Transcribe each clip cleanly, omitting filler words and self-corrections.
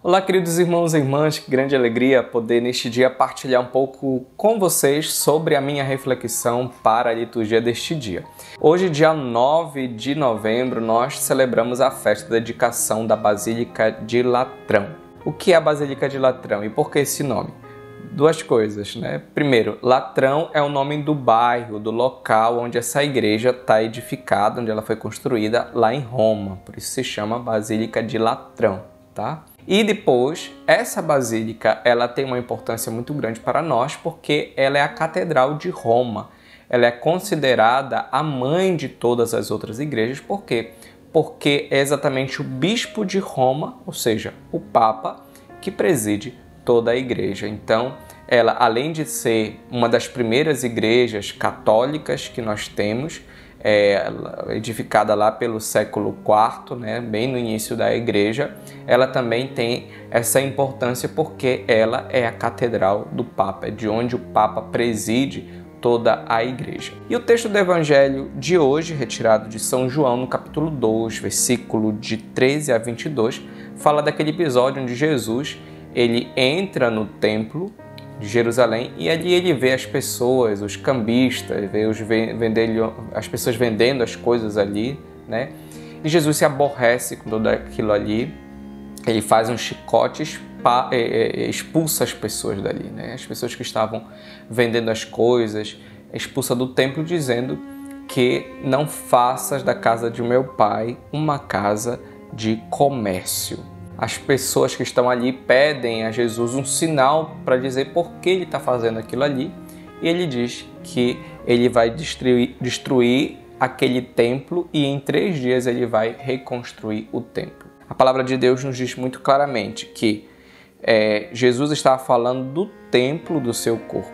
Olá, queridos irmãos e irmãs, que grande alegria poder neste dia partilhar um pouco com vocês sobre a minha reflexão para a liturgia deste dia. Hoje, dia 9 de novembro, nós celebramos a festa da dedicação da Basílica de Latrão. O que é a Basílica de Latrão e por que esse nome? Duas coisas, né? Primeiro, Latrão é o nome do bairro, do local onde essa igreja está edificada, onde ela foi construída lá em Roma, por isso se chama Basílica de Latrão, tá? E depois, essa basílica, ela tem uma importância muito grande para nós porque ela é a Catedral de Roma. Ela é considerada a mãe de todas as outras igrejas. Por quê? Porque é exatamente o bispo de Roma, ou seja, o Papa, que preside toda a igreja. Então, ela, além de ser uma das primeiras igrejas católicas que nós temos, edificada lá pelo século IV, né, bem no início da igreja, ela também tem essa importância porque ela é a catedral do Papa, é de onde o Papa preside toda a igreja. E o texto do Evangelho de hoje, retirado de São João, no capítulo 2, versículo de 13 a 22, fala daquele episódio onde Jesus ele entra no templo de Jerusalém e ali ele vê as pessoas, os cambistas, vê as pessoas vendendo as coisas ali, né? E Jesus se aborrece com tudo aquilo ali, ele faz um chicote, expulsa as pessoas dali, né? As pessoas que estavam vendendo as coisas, expulsa do templo dizendo que não faças da casa de meu pai uma casa de comércio. As pessoas que estão ali pedem a Jesus um sinal para dizer por que ele está fazendo aquilo ali. E ele diz que ele vai destruir aquele templo e em 3 dias ele vai reconstruir o templo. A palavra de Deus nos diz muito claramente que Jesus estava falando do templo do seu corpo.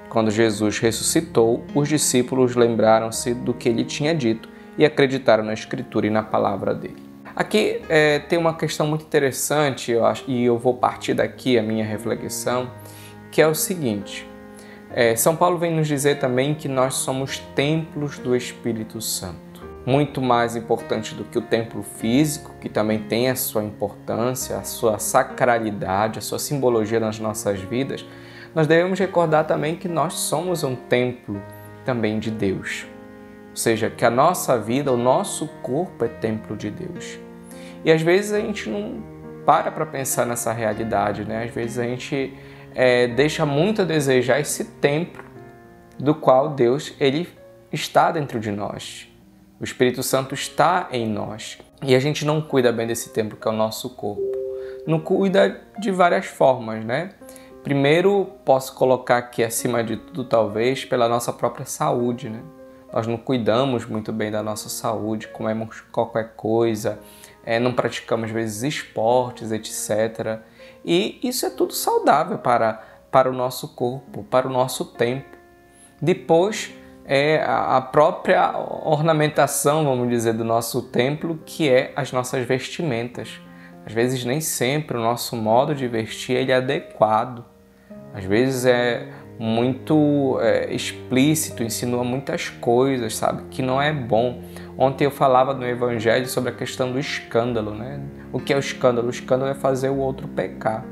Quando Jesus ressuscitou, os discípulos lembraram-se do que ele tinha dito e acreditaram na Escritura e na palavra dele. Aqui tem uma questão muito interessante, eu acho, e eu vou partir daqui a minha reflexão, que é o seguinte. São Paulo vem nos dizer também que nós somos templos do Espírito Santo. Muito mais importante do que o templo físico, que também tem a sua importância, a sua sacralidade, a sua simbologia nas nossas vidas, nós devemos recordar também que nós somos um templo também de Deus. Ou seja, que a nossa vida, o nosso corpo é templo de Deus. E às vezes a gente não para pensar nessa realidade, né? Às vezes a gente deixa muito a desejar esse templo do qual Deus ele está dentro de nós. O Espírito Santo está em nós. E a gente não cuida bem desse templo que é o nosso corpo. Não cuida de várias formas, né? Primeiro, posso colocar aqui acima de tudo, talvez, pela nossa própria saúde, né? Nós não cuidamos muito bem da nossa saúde, comemos qualquer coisa, não praticamos às vezes esportes, etc. E isso é tudo saudável para o nosso corpo, para o nosso tempo. Depois, a própria ornamentação, vamos dizer, do nosso templo, que é as nossas vestimentas. Às vezes nem sempre o nosso modo de vestir ele é adequado. Às vezes é muito explícito, insinua muitas coisas, sabe? Que não é bom. Ontem eu falava no Evangelho sobre a questão do escândalo, né? O que é o escândalo? O escândalo é fazer o outro pecar.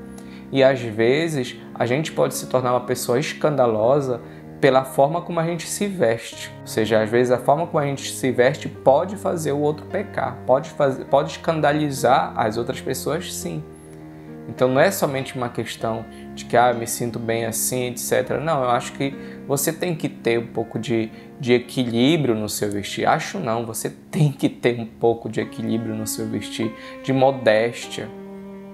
E às vezes a gente pode se tornar uma pessoa escandalosa pela forma como a gente se veste. Ou seja, às vezes a forma como a gente se veste pode fazer o outro pecar, pode escandalizar as outras pessoas, sim. Então não é somente uma questão de que eu me sinto bem assim, etc. Não, eu acho que você tem que ter um pouco de equilíbrio no seu vestir. Acho não, você tem que ter um pouco de equilíbrio no seu vestir, de modéstia.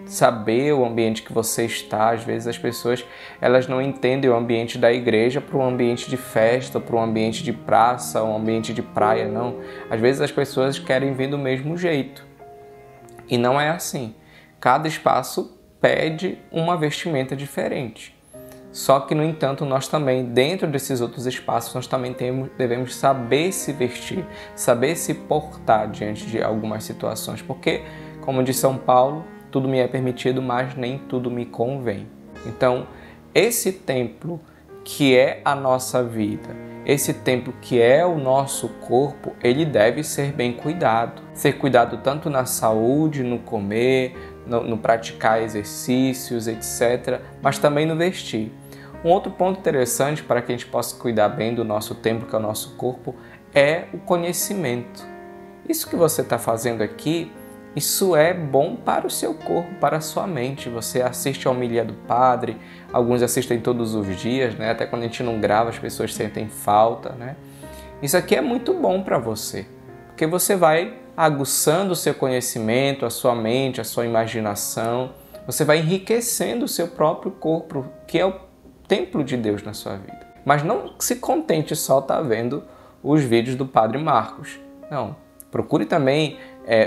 Saber o ambiente que você está. Às vezes as pessoas elas não entendem o ambiente da igreja para um ambiente de festa, para um ambiente de praça, um ambiente de praia, não. Às vezes as pessoas querem vir do mesmo jeito. E não é assim. Cada espaço pede uma vestimenta diferente. Só que, no entanto, nós também, dentro desses outros espaços, nós também devemos saber se vestir, saber se portar diante de algumas situações. Porque, como diz São Paulo, tudo me é permitido, mas nem tudo me convém. Então, esse templo que é a nossa vida, esse templo que é o nosso corpo, ele deve ser bem cuidado. Ser cuidado tanto na saúde, no comer, no praticar exercícios, etc., mas também no vestir. Um outro ponto interessante para que a gente possa cuidar bem do nosso templo, que é o nosso corpo, é o conhecimento. Isso que você está fazendo aqui, isso é bom para o seu corpo, para a sua mente. Você assiste a homilia do padre, alguns assistem todos os dias, né? Até quando a gente não grava, as pessoas sentem falta, né? Isso aqui é muito bom para você, porque você vai aguçando o seu conhecimento, a sua mente, a sua imaginação. Você vai enriquecendo o seu próprio corpo, que é o templo de Deus na sua vida. Mas não se contente só estar vendo os vídeos do Padre Marcos. Não. Procure também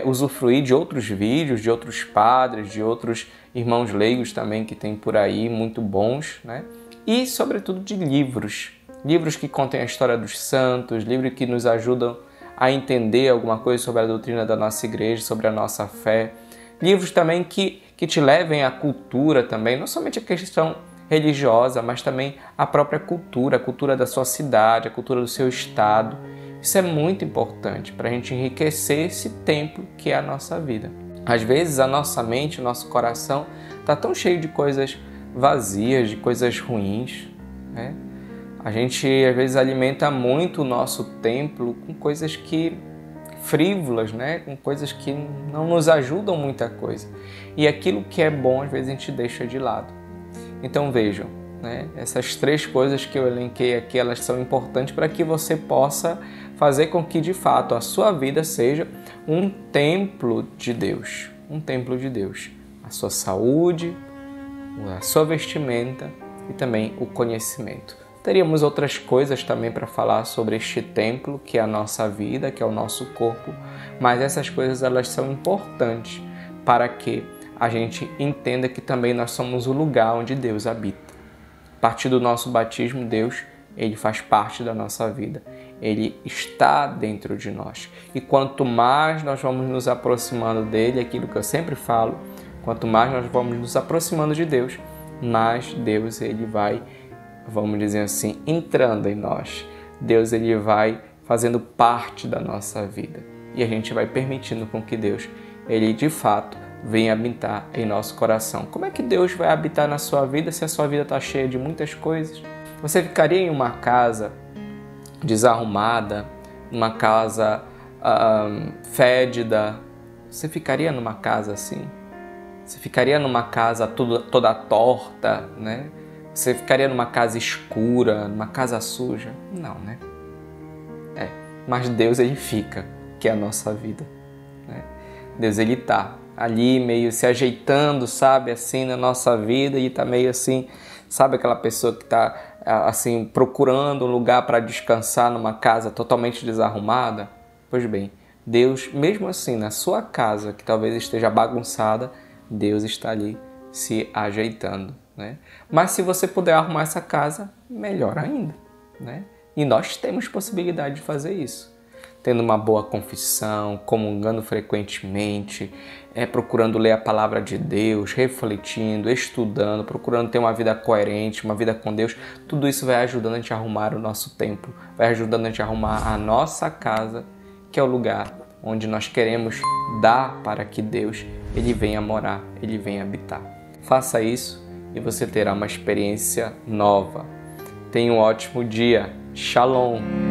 usufruir de outros vídeos, de outros padres, de outros irmãos leigos também que tem por aí, muito bons, né? E, sobretudo, de livros. Livros que contêm a história dos santos, livros que nos ajudam a entender alguma coisa sobre a doutrina da nossa igreja, sobre a nossa fé. Livros também que te levem à cultura também, não somente a questão religiosa, mas também a própria cultura, a cultura da sua cidade, a cultura do seu estado. Isso é muito importante para a gente enriquecer esse templo que é a nossa vida. Às vezes a nossa mente, o nosso coração está tão cheio de coisas vazias, de coisas ruins, né? A gente às vezes alimenta muito o nosso templo com coisas frívolas, né? Com coisas que não nos ajudam muita coisa. E aquilo que é bom às vezes a gente deixa de lado. Então vejam, né? Essas três coisas que eu elenquei aqui, elas são importantes para que você possa fazer com que de fato a sua vida seja um templo de Deus. Um templo de Deus. A sua saúde, a sua vestimenta e também o conhecimento. Teríamos outras coisas também para falar sobre este templo, que é a nossa vida, que é o nosso corpo, mas essas coisas elas são importantes para que a gente entenda que também nós somos o lugar onde Deus habita. A partir do nosso batismo, Deus, ele faz parte da nossa vida. Ele está dentro de nós. E quanto mais nós vamos nos aproximando dele, aquilo que eu sempre falo, quanto mais nós vamos nos aproximando de Deus, mais Deus ele vai, vamos dizer assim, entrando em nós. Deus ele vai fazendo parte da nossa vida. E a gente vai permitindo com que Deus, ele de fato, venha habitar em nosso coração. Como é que Deus vai habitar na sua vida se a sua vida está cheia de muitas coisas? Você ficaria em uma casa desarrumada, numa casa fédida? Você ficaria numa casa assim? Você ficaria numa casa toda torta, né? Você ficaria numa casa escura, numa casa suja? Não, né? Mas Deus ele fica, que é a nossa vida, né? Deus ele está ali meio se ajeitando, sabe, assim na nossa vida, e tá meio assim, sabe aquela pessoa que tá assim procurando um lugar para descansar numa casa totalmente desarrumada? Pois bem, Deus, mesmo assim, na sua casa que talvez esteja bagunçada, Deus está ali se ajeitando, né? Mas se você puder arrumar essa casa, melhor ainda, né? E nós temos possibilidade de fazer isso. Tendo uma boa confissão, comungando frequentemente, procurando ler a palavra de Deus, refletindo, estudando, procurando ter uma vida coerente, uma vida com Deus. Tudo isso vai ajudando a gente a arrumar o nosso templo, vai ajudando a gente a arrumar a nossa casa, que é o lugar onde nós queremos dar para que Deus ele venha morar, ele venha habitar. Faça isso e você terá uma experiência nova. Tenha um ótimo dia. Shalom!